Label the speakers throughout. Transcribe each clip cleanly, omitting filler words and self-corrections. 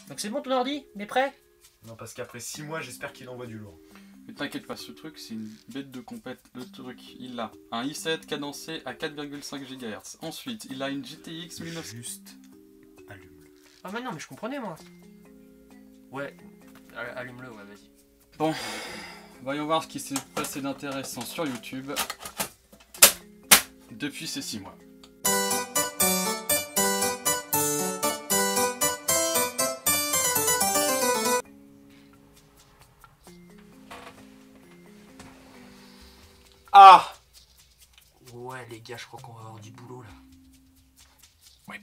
Speaker 1: Donc c'est bon ton ordi? Il est prêt?
Speaker 2: Non, parce qu'après 6 mois, j'espère qu'il envoie du lourd.
Speaker 3: Mais t'inquiète pas, ce truc c'est une bête de compète. Le truc, il a un i7 cadencé à 4,5 GHz. Ensuite, il a une GTX 1900.
Speaker 2: Juste allume-le.
Speaker 1: Ah mais non, mais je comprenais moi. Ouais, allume-le, ouais, vas-y.
Speaker 3: Bon, voyons voir ce qui s'est passé d'intéressant sur YouTube depuis ces 6 mois. Ah!
Speaker 1: Ouais les gars, je crois qu'on va avoir du boulot là.
Speaker 3: Ouais.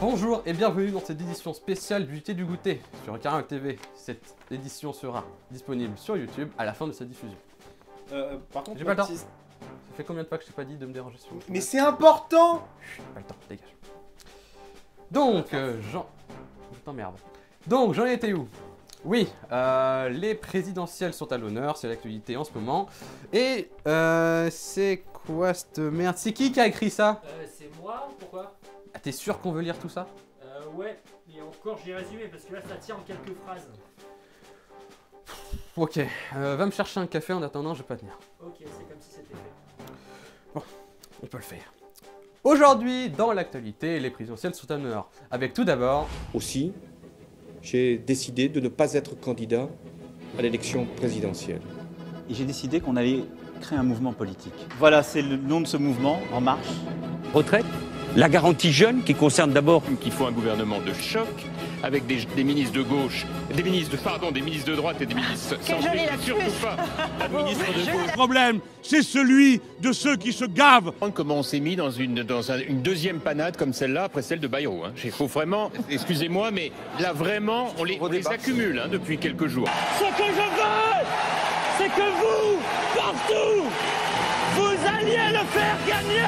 Speaker 3: Bonjour et bienvenue dans cette édition spéciale du thé du goûter sur Caringue TV. Cette édition sera disponible sur YouTube à la fin de sa diffusion.
Speaker 2: Par contre,
Speaker 3: j'ai pas le temps. Ça fait combien de fois que je t'ai pas dit de me déranger sur le
Speaker 2: Mais c'est important!
Speaker 3: Chut, pas le temps, dégage. Donc, Je t'emmerde. Donc, j'en étais où? Oui, les présidentielles sont à l'honneur, c'est l'actualité en ce moment. Et, c'est quoi cette merde? C'est qui a écrit ça?
Speaker 1: C'est moi? Pourquoi?
Speaker 3: Ah, t'es sûr qu'on veut lire tout ça?
Speaker 1: Ouais, et encore j'ai résumé parce que là ça tient en quelques phrases.
Speaker 3: Ok, va me chercher un café en attendant, je vais pas tenir.
Speaker 1: Ok, c'est comme si c'était fait.
Speaker 3: Bon, on peut le faire. Aujourd'hui, dans l'actualité, les présidentielles sont à l'honneur. Avec tout d'abord...
Speaker 4: Aussi, j'ai décidé de ne pas être candidat à l'élection présidentielle.
Speaker 5: Et j'ai décidé qu'on allait créer un mouvement politique. Voilà, c'est le nom de ce mouvement, En Marche.
Speaker 6: Retraite, la garantie jeune qui concerne d'abord...
Speaker 7: Qu'il faut un gouvernement de choc, avec des ministres de gauche, des ministres de droite et des ministres... surtout pas la ministre de gauche.
Speaker 8: Le problème, c'est celui de ceux qui se gavent.
Speaker 7: Comment on s'est mis dans une deuxième panade comme celle-là, après celle de Bayrou. Hein. Il faut vraiment, excusez-moi, mais là vraiment, on les accumule hein, depuis quelques jours.
Speaker 8: Ce que je veux, c'est que vous, partout, vous alliez le faire gagner.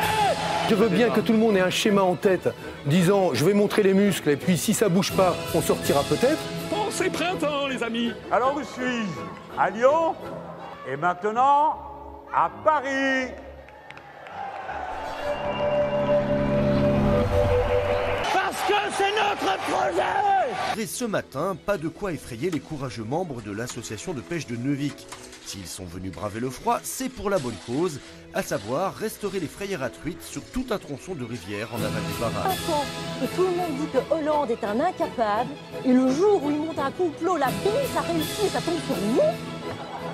Speaker 9: Je veux bien que tout le monde ait un schéma en tête, disant je vais montrer les muscles et puis si ça bouge pas, on sortira peut-être.
Speaker 8: Pensez printemps, les amis.
Speaker 10: Alors où suis-je? À Lyon et maintenant à Paris.
Speaker 8: Parce que c'est notre projet.
Speaker 11: Et ce matin, pas de quoi effrayer les courageux membres de l'association de pêche de Neuvic. S'ils sont venus braver le froid, c'est pour la bonne cause, à savoir restaurer les frayères à truites sur tout un tronçon de rivière en aval des barrages.
Speaker 12: Attends, que tout le monde dit que Hollande est un incapable, et le jour où il monte un complot, la bille, ça réussit, ça tombe sur nous.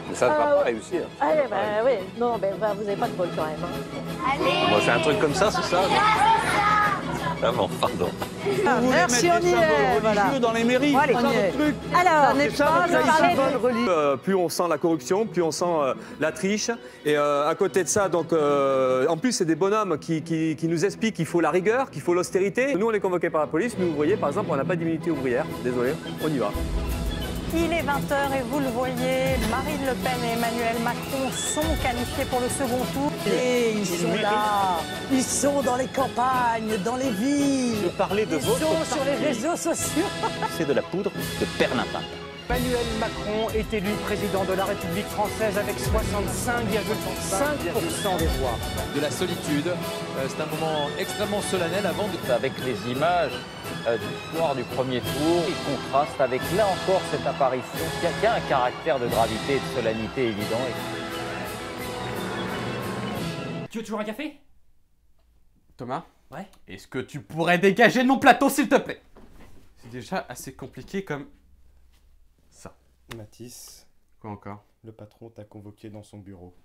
Speaker 13: Mais ça ne va pas réussir.
Speaker 12: Allez, bah oui, non, vous avez pas de bol quand même. Hein.
Speaker 13: Allez. Bon, c'est un truc comme ça, c'est ça? Vraiment, pardon.
Speaker 9: Ah, merci, on y est. Voilà. Dans les mairies.
Speaker 12: Allez, on y est. Alors,
Speaker 9: plus on sent la corruption, plus on sent la triche. Et à côté de ça, donc, en plus, c'est des bonhommes qui nous expliquent qu'il faut la rigueur, qu'il faut l'austérité. Nous, on est convoqués par la police. Nous, ouvriers, par exemple, on n'a pas d'immunité ouvrière. Désolé, on y va.
Speaker 14: Il est 20h et vous le voyez, Marine Le Pen et Emmanuel Macron sont qualifiés pour le second tour.
Speaker 15: Et ils sont là, ils sont dans les campagnes, dans les villes.
Speaker 5: Je parlais de
Speaker 15: ils sont sur les réseaux sociaux.
Speaker 5: C'est de la poudre de perlimpin.
Speaker 1: Emmanuel Macron est élu président de la République française avec 65,5% des voix.
Speaker 16: De la solitude, c'est un moment extrêmement solennel avant de...
Speaker 17: Avec les images du soir du premier tour, il contraste avec là encore cette apparition qui a un caractère de gravité et de solennité évident.
Speaker 1: Tu veux toujours un café?
Speaker 3: Thomas?
Speaker 1: Ouais?
Speaker 3: Est-ce que tu pourrais dégager de mon plateau s'il te plaît? C'est déjà assez compliqué comme... ça.
Speaker 2: Mathis.
Speaker 3: Quoi encore?
Speaker 2: Le patron t'a convoqué dans son bureau.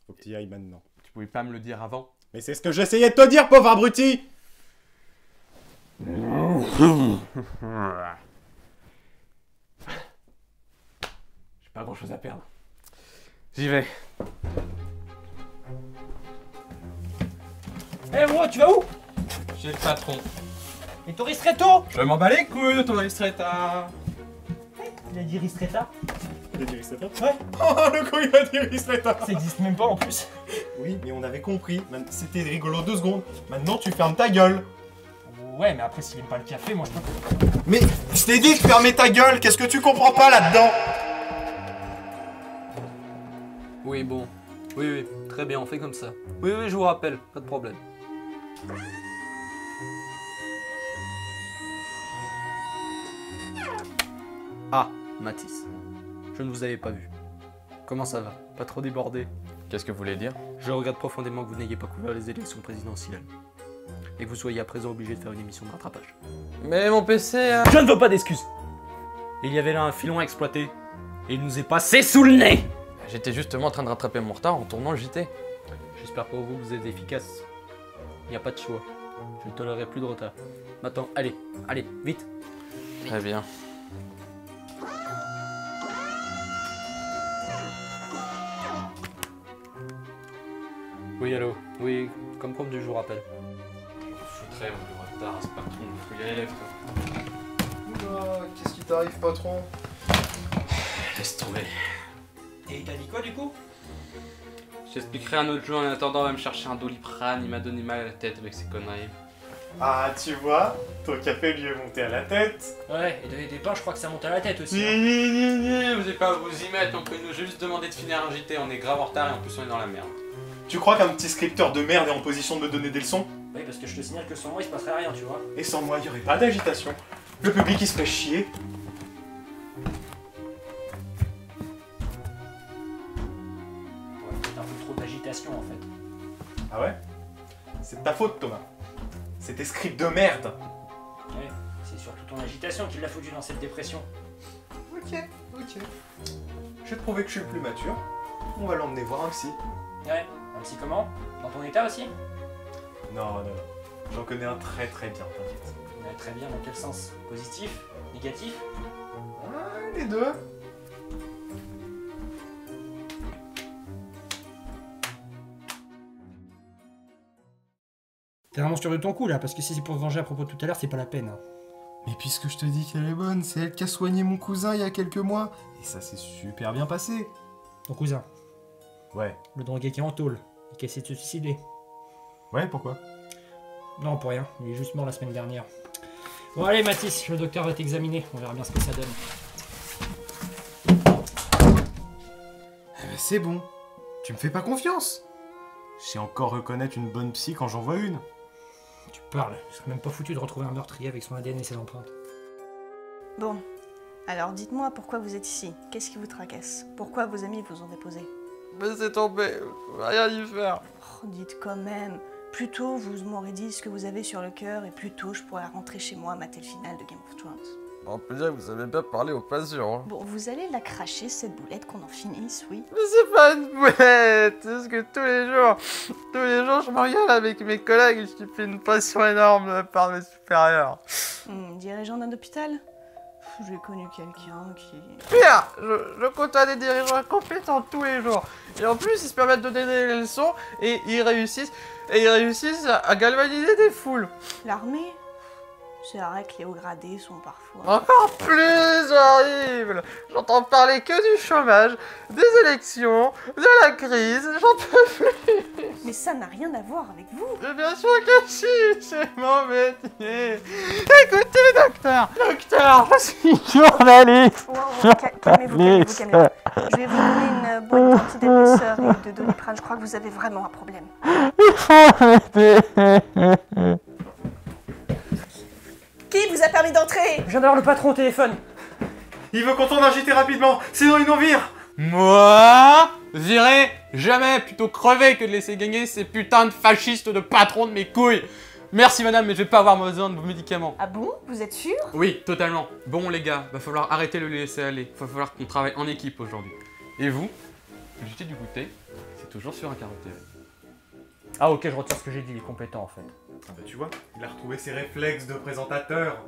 Speaker 2: Faut que tu y ailles maintenant.
Speaker 3: Tu pouvais pas me le dire avant?
Speaker 2: Mais c'est ce que j'essayais de te dire, pauvre abruti!
Speaker 3: J'ai pas grand chose à perdre. J'y vais.
Speaker 1: Eh moi, tu vas où?
Speaker 3: Chez le patron.
Speaker 1: Et ton ristretto?
Speaker 3: Je m'en bats les couilles de ton ristretta.
Speaker 1: Il a dit ristretta?
Speaker 2: Il a dit ristretta?
Speaker 1: Ouais.
Speaker 2: Oh, le con, il a dit ristretta!
Speaker 1: Ça existe même pas en plus.
Speaker 2: Oui, mais on avait compris. C'était rigolo 2 secondes. Maintenant, tu fermes ta gueule.
Speaker 1: Ouais, mais après, s'il aime pas le café, moi je peux.
Speaker 2: Mais je t'ai dit de fermer ta gueule, qu'est-ce que tu comprends pas là-dedans?
Speaker 3: Oui, bon. Oui, très bien, on fait comme ça. Oui, je vous rappelle, pas de problème. Ah, Mathis. Je ne vous avais pas vu. Comment ça va? Pas trop débordé?
Speaker 16: Qu'est-ce que vous voulez dire?
Speaker 3: Je regrette profondément que vous n'ayez pas couvert les élections présidentielles. Et que vous soyez à présent obligé de faire une émission de rattrapage.
Speaker 16: Mais mon PC...
Speaker 3: Je ne veux pas d'excuses! Il y avait là un filon à exploiter. Et il nous est passé sous le nez!
Speaker 16: J'étais justement en train de rattraper mon retard en tournant le JT.
Speaker 3: J'espère pour vous que vous êtes efficace. Il n'y a pas de choix. Je ne tolérerai plus de retard. Maintenant, allez, vite!
Speaker 16: Très bien.
Speaker 3: Oui, allô? Oui, comme promptu, je vous rappelle.
Speaker 16: Je suis très en retard, c'est patron, faut y aller, lève-toi.
Speaker 2: Oula, qu'est-ce qui t'arrive, patron?
Speaker 16: Laisse tomber.
Speaker 1: Et il t'a dit quoi du coup?
Speaker 3: J'expliquerai un autre jour, en attendant, on va me chercher un Doliprane, il m'a donné mal à la tête avec ses conneries.
Speaker 2: Ah, tu vois, ton café lui est monté à la tête.
Speaker 1: Ouais, et donner des pains, je crois que ça monte à la tête aussi.
Speaker 3: Vous n'avez pas à vous y mettre, on peut nous juste demander de finir un JT, on est grave en retard et en plus on est dans la merde.
Speaker 2: Tu crois qu'un petit scripteur de merde est en position de me donner des leçons?
Speaker 1: Oui, parce que je te signale que sans moi, il se passerait rien, tu vois.
Speaker 2: Et sans moi, il n'y aurait pas d'agitation. Le public, il se fait chier.
Speaker 1: Ouais, peut-être un peu trop d'agitation, en fait.
Speaker 2: Ah ouais? C'est de ta faute, Thomas. C'est tes scripts de merde.
Speaker 1: Ouais, c'est surtout ton agitation qui l'a foutu dans cette dépression.
Speaker 2: Ok. Je vais te prouver que je suis le plus mature. On va l'emmener voir un psy.
Speaker 1: Ouais, un psy comment? Dans ton état aussi?
Speaker 2: Non. J'en connais un très bien, t'inquiète.
Speaker 1: Ouais, très bien, dans quel sens? Positif? Négatif?
Speaker 2: Les deux.
Speaker 18: T'es vraiment sûr de ton coup là, parce que si c'est pour se venger à propos de tout à l'heure, c'est pas la peine.
Speaker 2: Mais puisque je te dis qu'elle est bonne, c'est elle qui a soigné mon cousin il y a quelques mois. Et ça s'est super bien passé.
Speaker 18: Ton cousin?
Speaker 2: Ouais.
Speaker 18: Le drogué qui est en tôle, et qui a essayé de se suicider.
Speaker 2: Ouais, pourquoi?
Speaker 18: Non, pour rien. Il est juste mort la semaine dernière. Bon, allez, Mathis, le docteur va t'examiner. On verra bien ce que ça donne.
Speaker 2: Eh ben, c'est bon. Tu me fais pas confiance. Je sais encore reconnaître une bonne psy quand j'en vois une.
Speaker 18: Tu parles. Je serais même pas foutu de retrouver un meurtrier avec son ADN et ses empreintes.
Speaker 19: Bon. Alors, dites-moi pourquoi vous êtes ici. Qu'est-ce qui vous tracasse? Pourquoi vos amis vous ont déposé?
Speaker 16: Laissez tomber, je peux rien y faire.
Speaker 19: Oh, dites quand même. Plus tôt, vous m'aurez dit ce que vous avez sur le cœur, et plus tôt, je pourrais rentrer chez moi mater le final de Game of Thrones.
Speaker 16: On peut dire que vous savez bien parler aux patients. Hein.
Speaker 19: Bon, vous allez la cracher, cette boulette, qu'on en finisse, oui?
Speaker 16: Mais c'est pas une boulette. C'est parce que tous les jours, je m'engueule avec mes collègues et je fais une passion énorme de la part de mes supérieurs.
Speaker 19: Dirigeant d'un hôpital? J'ai connu quelqu'un qui...
Speaker 16: Pire, je côtoie des dirigeants incompétents tous les jours. Et en plus, ils se permettent de donner des leçons et ils réussissent à galvaniser des foules.
Speaker 19: L'armée? C'est vrai que les hauts gradés sont parfois...
Speaker 16: Encore plus horrible. J'entends parler que du chômage, des élections, de la crise, j'en peux plus.
Speaker 19: Mais ça n'a rien à voir avec vous.
Speaker 16: Mais bien sûr que si, c'est mon métier. Écoutez, docteur, je suis journaliste.
Speaker 19: Calmez-vous. Je vais vous donner une boîte d'antidépresseurs et de Doliprane. Je crois que vous avez vraiment un problème.
Speaker 16: Il faut m'aider.
Speaker 19: Qui vous a permis d'entrer?
Speaker 1: Je viens d'avoir le patron au téléphone.
Speaker 2: Il veut qu'on tourne un JT rapidement, sinon il nous vire.
Speaker 3: Moi, virer jamais, plutôt crever que de laisser gagner ces putains de fascistes de patrons de mes couilles. Merci madame, mais je vais pas avoir besoin de vos médicaments.
Speaker 19: Ah bon? Vous êtes sûr?
Speaker 3: Oui, totalement. Bon les gars, va falloir arrêter le laisser aller. Va falloir qu'on travaille en équipe aujourd'hui. Et vous, le JT du goûter, c'est toujours sur un Carreau TV.
Speaker 1: Ah ok, je retire ce que j'ai dit, il est compétent en fait.
Speaker 2: Ah bah tu vois, il a retrouvé ses réflexes de présentateur.